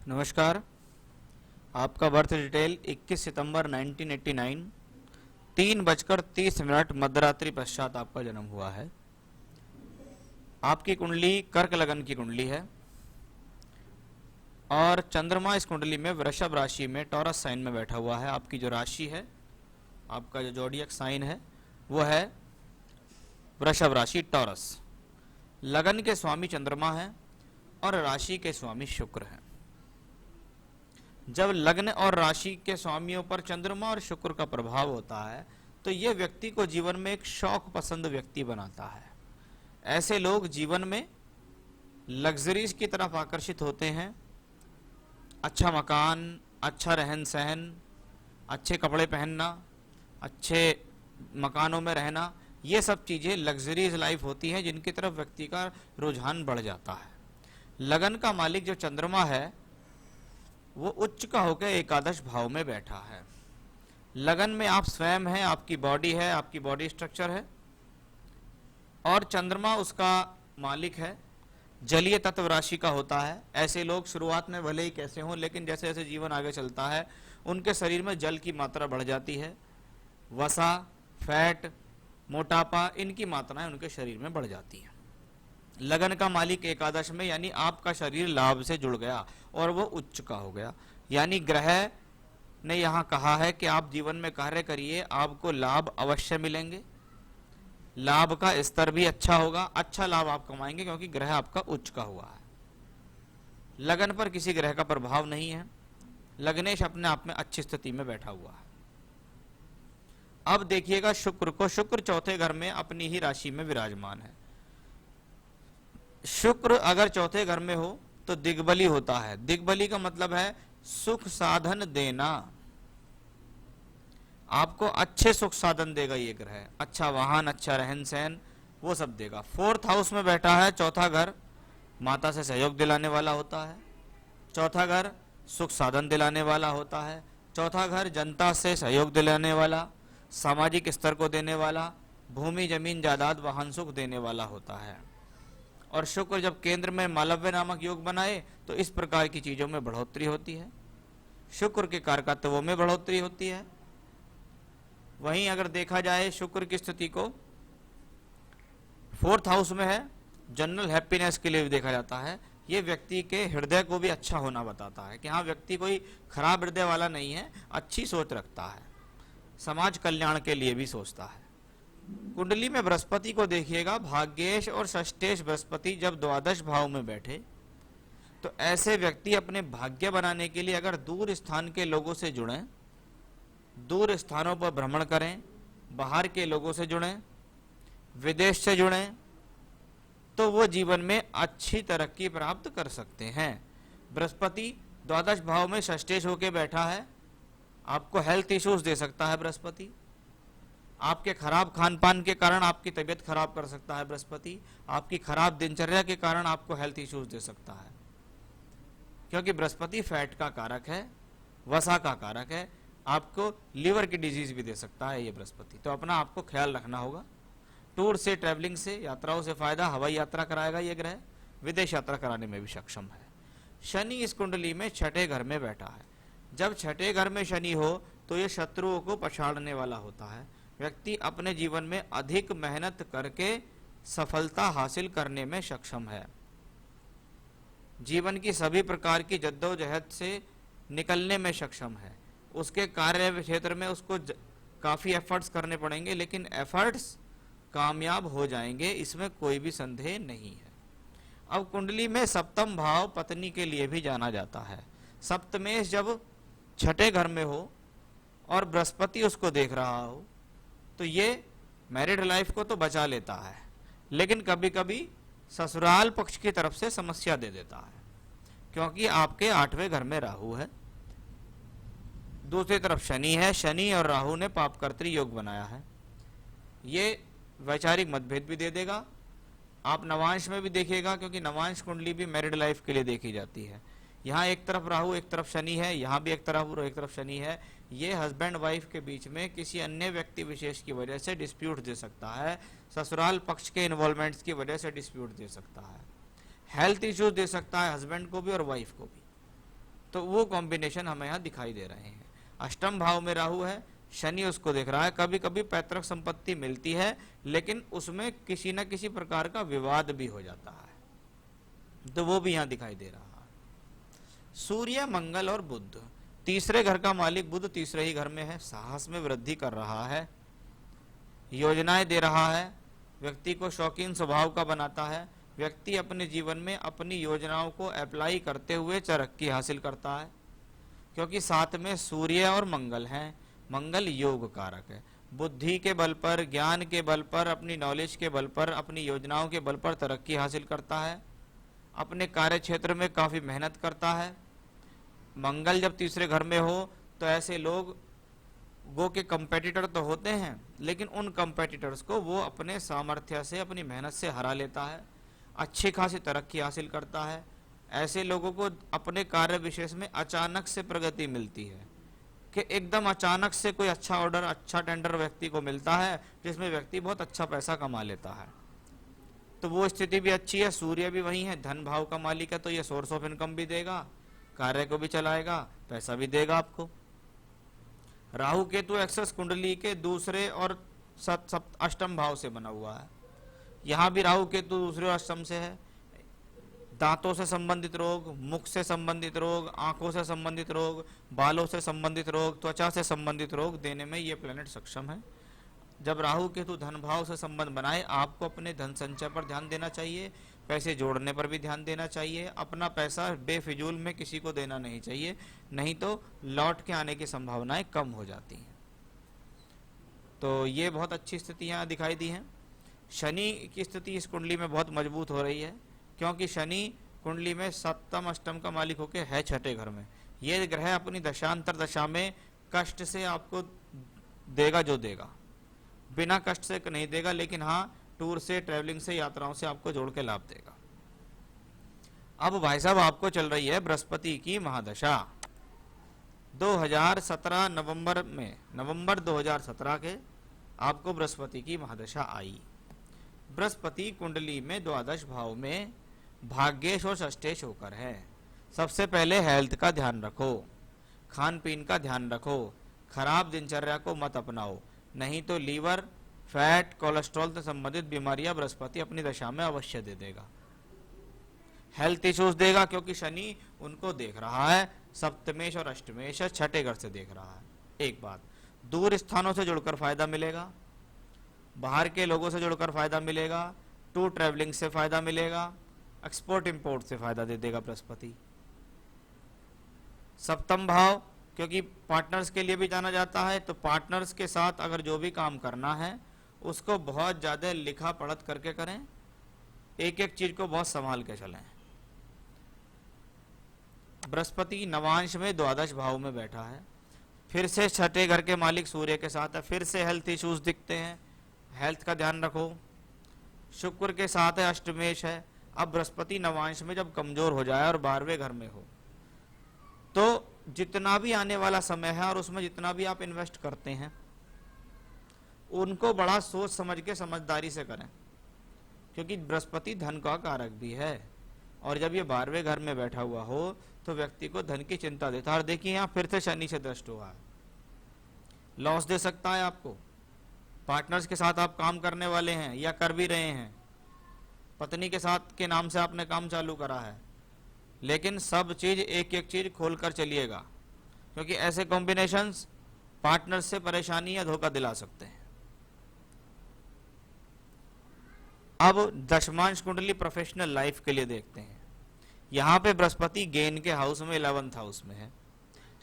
नमस्कार। आपका birth detail 21 सितंबर 1989 3:30 मध्यरात्रि पश्चात आपका जन्म हुआ है। आपकी कुंडली कर्क लगन की कुंडली है और चंद्रमा इस कुंडली में वृषभ राशि में टॉरस साइन में बैठा हुआ है। आपकी जो राशि है, आपका जो जोडियक साइन है वो है वृषभ राशि टॉरस। लगन के स्वामी चंद्रमा है और राशि के स्वामी शुक्र हैं। जब लग्न और राशि के स्वामियों पर चंद्रमा और शुक्र का प्रभाव होता है तो यह व्यक्ति को जीवन में एक शौक पसंद व्यक्ति बनाता है। ऐसे लोग जीवन में लग्जरीज की तरफ आकर्षित होते हैं। अच्छा मकान, अच्छा रहन सहन, अच्छे कपड़े पहनना, अच्छे मकानों में रहना, ये सब चीज़ें लग्जरीज लाइफ होती हैं जिनकी तरफ व्यक्ति का रुझान बढ़ जाता है। लगन का मालिक जो चंद्रमा है वो उच्च का होकर एकादश भाव में बैठा है। लगन में आप स्वयं हैं, आपकी बॉडी है, आपकी बॉडी स्ट्रक्चर है और चंद्रमा उसका मालिक है। जलीय तत्व राशि का होता है। ऐसे लोग शुरुआत में भले ही कैसे हों, लेकिन जैसे जैसे जीवन आगे चलता है उनके शरीर में जल की मात्रा बढ़ जाती है। वसा, फैट, मोटापा, इनकी मात्राएं उनके शरीर में बढ़ जाती हैं। लगन का मालिक एकादश में, यानी आपका शरीर लाभ से जुड़ गया और वो उच्च का हो गया। यानी ग्रह ने यहाँ कहा है कि आप जीवन में कार्य करिए, आपको लाभ अवश्य मिलेंगे। लाभ का स्तर भी अच्छा होगा, अच्छा लाभ आप कमाएंगे क्योंकि ग्रह आपका उच्च का हुआ है। लगन पर किसी ग्रह का प्रभाव नहीं है। लग्नेश अपने आप में अच्छी स्थिति में बैठा हुआ है। अब देखिएगा शुक्र को। शुक्र चौथे घर में अपनी ही राशि में विराजमान है। शुक्र अगर चौथे घर में हो तो दिग्बली होता है। दिग्बली का मतलब है सुख साधन देना। आपको अच्छे सुख साधन देगा ये ग्रह। अच्छा वाहन, अच्छा रहन सहन, वो सब देगा। 4th हाउस में बैठा है। चौथा घर माता से सहयोग दिलाने वाला होता है। चौथा घर सुख साधन दिलाने वाला होता है। चौथा घर जनता से सहयोग दिलाने वाला, सामाजिक स्तर को देने वाला, भूमि जमीन जायदाद वाहन सुख देने वाला होता है। और शुक्र जब केंद्र में मालव्य नामक योग बनाए तो इस प्रकार की चीजों में बढ़ोतरी होती है। शुक्र के कारकत्वों में बढ़ोतरी होती है। वहीं अगर देखा जाए शुक्र की स्थिति को 4th हाउस में है, जनरल हैप्पीनेस के लिए भी देखा जाता है। ये व्यक्ति के हृदय को भी अच्छा होना बताता है कि हाँ, व्यक्ति कोई खराब हृदय वाला नहीं है, अच्छी सोच रखता है, समाज कल्याण के लिए भी सोचता है। कुंडली में बृहस्पति को देखिएगा। भाग्येश और षष्ठेश बृहस्पति जब द्वादश भाव में बैठे तो ऐसे व्यक्ति अपने भाग्य बनाने के लिए अगर दूर स्थान के लोगों से जुड़ें, दूर स्थानों पर भ्रमण करें, बाहर के लोगों से जुड़ें, विदेश से जुड़ें, तो वो जीवन में अच्छी तरक्की प्राप्त कर सकते हैं। बृहस्पति द्वादश भाव में षष्ठेश होकर बैठा है। आपको हेल्थ इश्यूज दे सकता है बृहस्पति। आपके खराब खान पान के कारण आपकी तबीयत खराब कर सकता है बृहस्पति। आपकी खराब दिनचर्या के कारण आपको हेल्थ इश्यूज दे सकता है, क्योंकि बृहस्पति फैट का कारक है, वसा का कारक है। आपको लीवर की डिजीज भी दे सकता है ये बृहस्पति। तो अपना आपको ख्याल रखना होगा। टूर से, ट्रैवलिंग से, यात्राओं से फायदा। हवाई यात्रा कराएगा ये ग्रह, विदेश यात्रा कराने में भी सक्षम है। शनि इस कुंडली में छठे घर में बैठा है। जब छठे घर में शनि हो तो ये शत्रुओं को पछाड़ने वाला होता है। व्यक्ति अपने जीवन में अधिक मेहनत करके सफलता हासिल करने में सक्षम है। जीवन की सभी प्रकार की जद्दोजहद से निकलने में सक्षम है। उसके कार्य क्षेत्र में उसको काफ़ी एफर्ट्स करने पड़ेंगे, लेकिन एफर्ट्स कामयाब हो जाएंगे, इसमें कोई भी संदेह नहीं है। अब कुंडली में सप्तम भाव पत्नी के लिए भी जाना जाता है। सप्तमेश जब छठे घर में हो और बृहस्पति उसको देख रहा हो तो ये मैरिड लाइफ को तो बचा लेता है, लेकिन कभी कभी ससुराल पक्ष की तरफ से समस्या दे देता है, क्योंकि आपके 8वें घर में राहु है, दूसरी तरफ शनि है। शनि और राहु ने पापकर्त्री योग बनाया है। ये वैचारिक मतभेद भी दे देगा। आप नवांश में भी देखिएगा, क्योंकि नवांश कुंडली भी मैरिड लाइफ के लिए देखी जाती है। यहाँ एक तरफ राहु एक तरफ शनि है, यहाँ भी एक तरफ एक तरफ शनि है। ये हस्बैंड वाइफ के बीच में किसी अन्य व्यक्ति विशेष की वजह से डिस्प्यूट दे सकता है। ससुराल पक्ष के इन्वॉल्वमेंट्स की वजह से डिस्प्यूट दे सकता है। हेल्थ इश्यूज दे सकता है हस्बैंड को भी और वाइफ को भी। तो वो कॉम्बिनेशन हमें यहाँ दिखाई दे रहे हैं। अष्टम भाव में राहु है, शनि उसको देख रहा है। कभी कभी पैतृक संपत्ति मिलती है, लेकिन उसमें किसी न किसी प्रकार का विवाद भी हो जाता है, तो वो भी यहाँ दिखाई दे रहा है। सूर्य, मंगल और बुध, तीसरे घर का मालिक बुध तीसरे ही घर में है, साहस में वृद्धि कर रहा है, योजनाएं दे रहा है, व्यक्ति को शौकीन स्वभाव का बनाता है। व्यक्ति अपने जीवन में अपनी योजनाओं को अप्लाई करते हुए तरक्की हासिल करता है, क्योंकि साथ में सूर्य और मंगल हैं। मंगल योग कारक है। बुद्धि के बल पर, ज्ञान के बल पर, अपनी नॉलेज के बल पर, अपनी योजनाओं के बल पर तरक्की हासिल करता है, अपने कार्य क्षेत्र में काफी मेहनत करता है। मंगल जब तीसरे घर में हो तो ऐसे लोग गो के कंपेटिटर तो होते हैं, लेकिन उन कंपेटिटर्स को वो अपने सामर्थ्य से, अपनी मेहनत से हरा लेता है, अच्छी खासी तरक्की हासिल करता है। ऐसे लोगों को अपने कार्य विशेष में अचानक से प्रगति मिलती है, कि एकदम अचानक से कोई अच्छा ऑर्डर, अच्छा टेंडर व्यक्ति को मिलता है, जिसमें व्यक्ति बहुत अच्छा पैसा कमा लेता है। तो वो स्थिति भी अच्छी है। सूर्य भी वही है, धन भाव का मालिक है, तो ये सोर्स ऑफ इनकम भी देगा, कार्य को भी चलाएगा, पैसा भी देगा आपको। राहु केतु एक्सेस कुंडली के दूसरे और अष्टम भाव से बना हुआ है। यहाँ भी राहु केतु दूसरे और अष्टम से है। दांतों से संबंधित रोग, मुख से संबंधित रोग, आंखों से संबंधित रोग, बालों से संबंधित रोग, त्वचा से संबंधित रोग देने में ये प्लेनेट सक्षम है। जब राहु केतु धन भाव से संबंध बनाए, आपको अपने धन संचय पर ध्यान देना चाहिए, पैसे जोड़ने पर भी ध्यान देना चाहिए। अपना पैसा बेफिजूल में किसी को देना नहीं चाहिए, नहीं तो लौट के आने की संभावनाएं कम हो जाती हैं। तो ये बहुत अच्छी स्थिति यहाँ दिखाई दी है। शनि की स्थिति इस कुंडली में बहुत मजबूत हो रही है, क्योंकि शनि कुंडली में सप्तम अष्टम का मालिक होके है छठे घर में। ये ग्रह अपनी दशांतर दशा में कष्ट से आपको देगा, जो देगा बिना कष्ट से नहीं देगा, लेकिन हाँ टूर से, ट्रैवलिंग से, यात्राओं से आपको जोड़ के लाभ देगा। अब भाई साहब आपको चल रही है बृहस्पति की महादशा। 2017 नवंबर 2017 के आपको बृहस्पति की महादशा आई। बृहस्पति कुंडली में द्वादश भाव में भाग्येश और षष्ठेश होकर है। सबसे पहले हेल्थ का ध्यान रखो, खान पीन का ध्यान रखो, खराब दिनचर्या को मत अपनाओ, नहीं तो लीवर, फैट, कोलेस्ट्रॉल से संबंधित बीमारियां बृहस्पति अपनी दशा में अवश्य दे देगा। हेल्थ इश्यूज देगा, क्योंकि शनि उनको देख रहा है, सप्तमेश और अष्टमेश छठे घर से देख रहा है। एक बात, दूर स्थानों से जुड़कर फायदा मिलेगा, बाहर के लोगों से जुड़कर फायदा मिलेगा, टूर ट्रैवलिंग से फायदा मिलेगा, एक्सपोर्ट इंपोर्ट से फायदा दे देगा बृहस्पति। सप्तम भाव क्योंकि पार्टनर्स के लिए भी जाना जाता है, तो पार्टनर्स के साथ अगर जो भी काम करना है उसको बहुत ज्यादा लिखा पढ़त करके करें, एक एक चीज को बहुत संभाल के चलें। बृहस्पति नवांश में द्वादश भाव में बैठा है, फिर से छठे घर के मालिक सूर्य के साथ है, फिर से हेल्थ इश्यूज दिखते हैं, हेल्थ का ध्यान रखो। शुक्र के साथ है, अष्टमेश है। अब बृहस्पति नवांश में जब कमजोर हो जाए और 12वें घर में हो, तो जितना भी आने वाला समय है और उसमें जितना भी आप इन्वेस्ट करते हैं, उनको बड़ा सोच समझ के, समझदारी से करें, क्योंकि बृहस्पति धन का कारक भी है, और जब ये 12वें घर में बैठा हुआ हो तो व्यक्ति को धन की चिंता देता है। और देखिए यहाँ फिर से शनि से दृष्ट हुआ है, लॉस दे सकता है आपको। पार्टनर्स के साथ आप काम करने वाले हैं या कर भी रहे हैं, पत्नी के साथ के नाम से आपने काम चालू करा है, लेकिन सब चीज एक एक चीज खोलकर चलिएगा, क्योंकि ऐसे कॉम्बिनेशंस पार्टनर से परेशानी या धोखा दिला सकते हैं। अब दशमांश कुंडली प्रोफेशनल लाइफ के लिए देखते हैं। यहां पे बृहस्पति गेन के हाउस में 11th हाउस में है,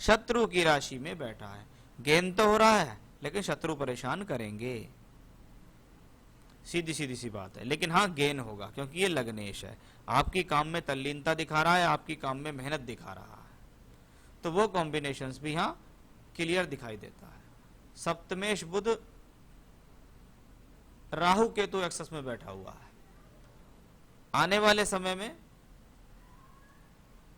शत्रु की राशि में बैठा है। गेन तो हो रहा है, लेकिन शत्रु परेशान करेंगे, सीधी सीधी सी बात है। लेकिन हाँ गेन होगा, क्योंकि ये लग्नेश है, आपकी काम में तल्लीनता दिखा रहा है, आपकी काम में मेहनत दिखा रहा है, तो वो कॉम्बिनेशंस भी यहाँ क्लियर दिखाई देता है। सप्तमेश बुध राहु केतु एक्सेस में बैठा हुआ है। आने वाले समय में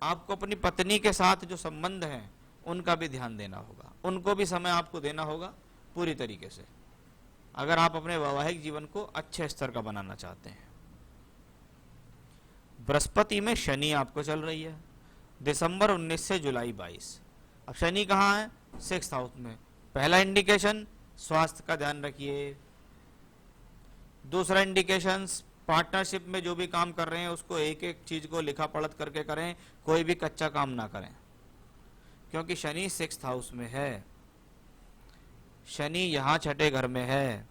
आपको अपनी पत्नी के साथ जो संबंध हैं उनका भी ध्यान देना होगा, उनको भी समय आपको देना होगा पूरी तरीके से, अगर आप अपने वैवाहिक जीवन को अच्छे स्तर का बनाना चाहते हैं। बृहस्पति में शनि आपको चल रही है, दिसंबर 19 से जुलाई 22। अब शनि कहाँ है? 6th हाउस में। पहला इंडिकेशन स्वास्थ्य का ध्यान रखिए। दूसरा इंडिकेशन पार्टनरशिप में जो भी काम कर रहे हैं उसको एक एक चीज को लिखा पढ़त करके करें, कोई भी कच्चा काम ना करें, क्योंकि शनि 6th हाउस में है। शनि यहाँ छठे घर में है,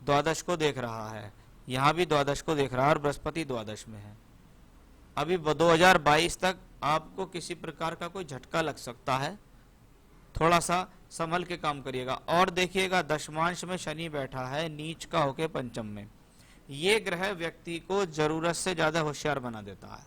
द्वादश को देख रहा है, यहाँ भी द्वादश को देख रहा है और बृहस्पति द्वादश में है। अभी 2022 तक आपको किसी प्रकार का कोई झटका लग सकता है, थोड़ा सा संभल के काम करिएगा। और देखिएगा दशमांश में शनि बैठा है नीच का होके पंचम में। ये ग्रह व्यक्ति को जरूरत से ज्यादा होशियार बना देता है।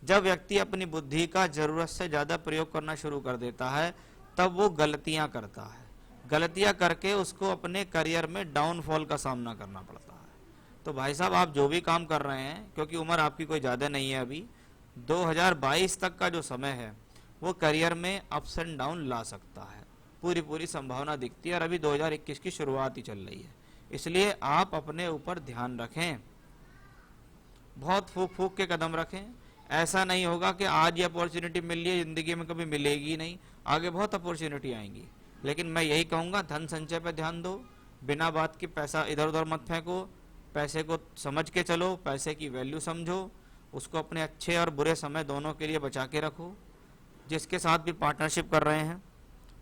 जब व्यक्ति अपनी बुद्धि का जरूरत से ज्यादा प्रयोग करना शुरू कर देता है तब वो गलतियां करता है, गलतियां करके उसको अपने करियर में डाउनफॉल का सामना करना पड़ता है। तो भाई साहब आप जो भी काम कर रहे हैं, क्योंकि उम्र आपकी कोई ज्यादा नहीं है, अभी 2022 तक का जो समय है वो करियर में अप्स एंड डाउन ला सकता है, पूरी संभावना दिखती है। और अभी 2021 की शुरुआत ही चल रही है, इसलिए आप अपने ऊपर ध्यान रखें, बहुत फूक के कदम रखें। ऐसा नहीं होगा कि आज ये अपॉर्चुनिटी मिल रही है, जिंदगी में कभी मिलेगी नहीं, आगे बहुत अपॉर्चुनिटी आएंगी। लेकिन मैं यही कहूँगा धन संचय पर ध्यान दो, बिना बात की पैसा इधर उधर मत फेंको, पैसे को समझ के चलो, पैसे की वैल्यू समझो, उसको अपने अच्छे और बुरे समय दोनों के लिए बचा के रखो। जिसके साथ भी पार्टनरशिप कर रहे हैं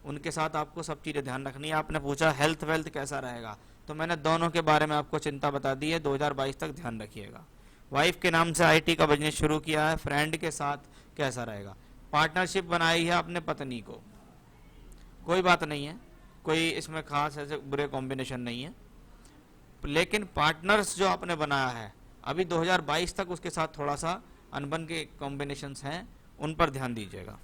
उनके साथ आपको सब चीज़ें ध्यान रखनी है। आपने पूछा हेल्थ वेल्थ कैसा रहेगा, तो मैंने दोनों के बारे में आपको चिंता बता दी है। 2022 तक ध्यान रखिएगा। वाइफ के नाम से आईटी का बिजनेस शुरू किया है, फ्रेंड के साथ कैसा रहेगा। पार्टनरशिप बनाई है अपने पत्नी को, कोई बात नहीं है, कोई इसमें खास ऐसे बुरे कॉम्बिनेशन नहीं है, लेकिन पार्टनर्स जो आपने बनाया है अभी 2022 तक उसके साथ थोड़ा सा अनबन के कॉम्बिनेशंस हैं, उन पर ध्यान दीजिएगा।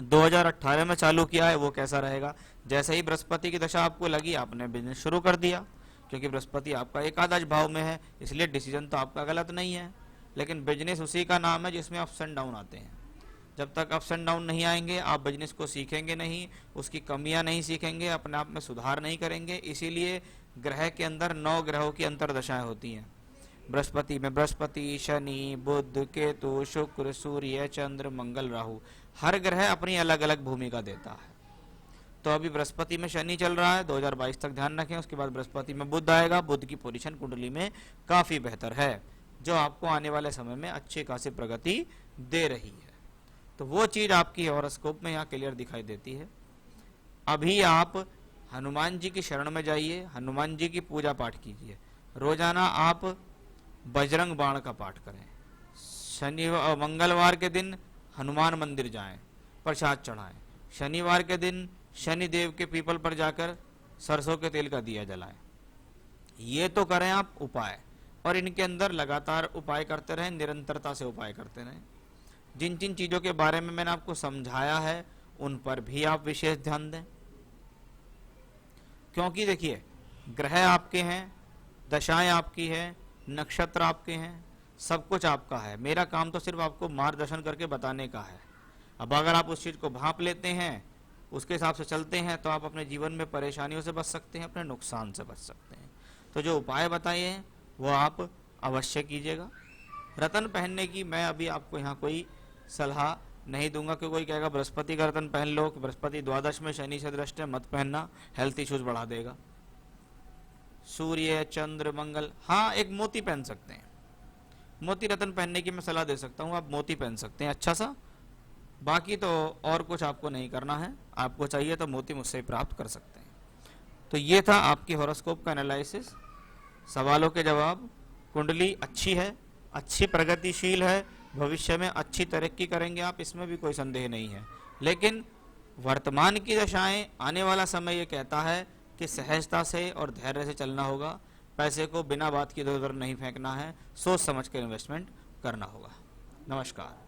2018 में चालू किया है वो कैसा रहेगा। जैसे ही बृहस्पति की दशा आपको लगी आपने बिजनेस शुरू कर दिया, क्योंकि बृहस्पति आपका एकादश भाव में है, इसलिए डिसीजन तो आपका गलत नहीं है। लेकिन बिजनेस उसी का नाम है जिसमें अप्स एंड डाउन आते हैं। जब तक अप्स एंड डाउन नहीं आएंगे आप बिजनेस को सीखेंगे नहीं, उसकी कमियां नहीं सीखेंगे, अपने आप में सुधार नहीं करेंगे। इसीलिए ग्रह के अंदर 9 ग्रहों की अंतर्दशाएं होती हैं। बृहस्पति में बृहस्पति, शनि, बुध, केतु, शुक्र, सूर्य, चंद्र, मंगल, राहु, हर ग्रह अपनी अलग अलग भूमिका देता है। तो अभी बृहस्पति में शनि चल रहा है, 2022 तक ध्यान रखें। उसके बाद बृहस्पति में बुध आएगा, बुध की पोजीशन कुंडली में काफी बेहतर है, जो आपको आने वाले समय में अच्छी खासी प्रगति दे रही है। तो वो चीज आपकी हॉरोस्कोप में यहाँ क्लियर दिखाई देती है। अभी आप हनुमान जी की शरण में जाइए, हनुमान जी की पूजा पाठ कीजिए। रोजाना आप बजरंग बाण का पाठ करें। मंगलवार के दिन हनुमान मंदिर जाएं, प्रसाद चढ़ाएं। शनिवार के दिन शनि देव के पीपल पर जाकर सरसों के तेल का दिया जलाएं। ये तो करें आप उपाय, और इनके अंदर लगातार उपाय करते रहें, निरंतरता से उपाय करते रहें। जिन जिन चीजों के बारे में मैंने आपको समझाया है उन पर भी आप विशेष ध्यान दें, क्योंकि देखिए ग्रह आपके हैं, दशाएं आपकी है, नक्षत्र आपके हैं, सब कुछ आपका है। मेरा काम तो सिर्फ आपको मार्गदर्शन करके बताने का है। अब अगर आप उस चीज को भांप लेते हैं, उसके हिसाब से चलते हैं, तो आप अपने जीवन में परेशानियों से बच सकते हैं, अपने नुकसान से बच सकते हैं। तो जो उपाय बताए हैं वो आप अवश्य कीजिएगा। रतन पहनने की मैं अभी आपको यहाँ कोई सलाह नहीं दूंगा, कि कोई कहेगा बृहस्पति का रतन पहन लो, बृहस्पति द्वादश में शनि से दृष्ट है, मत पहनना, हेल्थ इश्यूज बढ़ा देगा। सूर्य, चंद्र, मंगल, हाँ एक मोती पहन सकते हैं, मोती रतन पहनने की मैं सलाह दे सकता हूँ, आप मोती पहन सकते हैं अच्छा सा। बाकी तो और कुछ आपको नहीं करना है, आपको चाहिए तो मोती मुझसे प्राप्त कर सकते हैं। तो ये था आपकी हॉरोस्कोप का एनालिसिस, सवालों के जवाब। कुंडली अच्छी है, अच्छी प्रगतिशील है, भविष्य में अच्छी तरक्की करेंगे आप, इसमें भी कोई संदेह नहीं है। लेकिन वर्तमान की दशाएं, आने वाला समय ये कहता है कि सहजता से और धैर्य से चलना होगा, पैसे को बिना बात की इधर उधर नहीं फेंकना है, सोच समझ कर इन्वेस्टमेंट करना होगा। नमस्कार।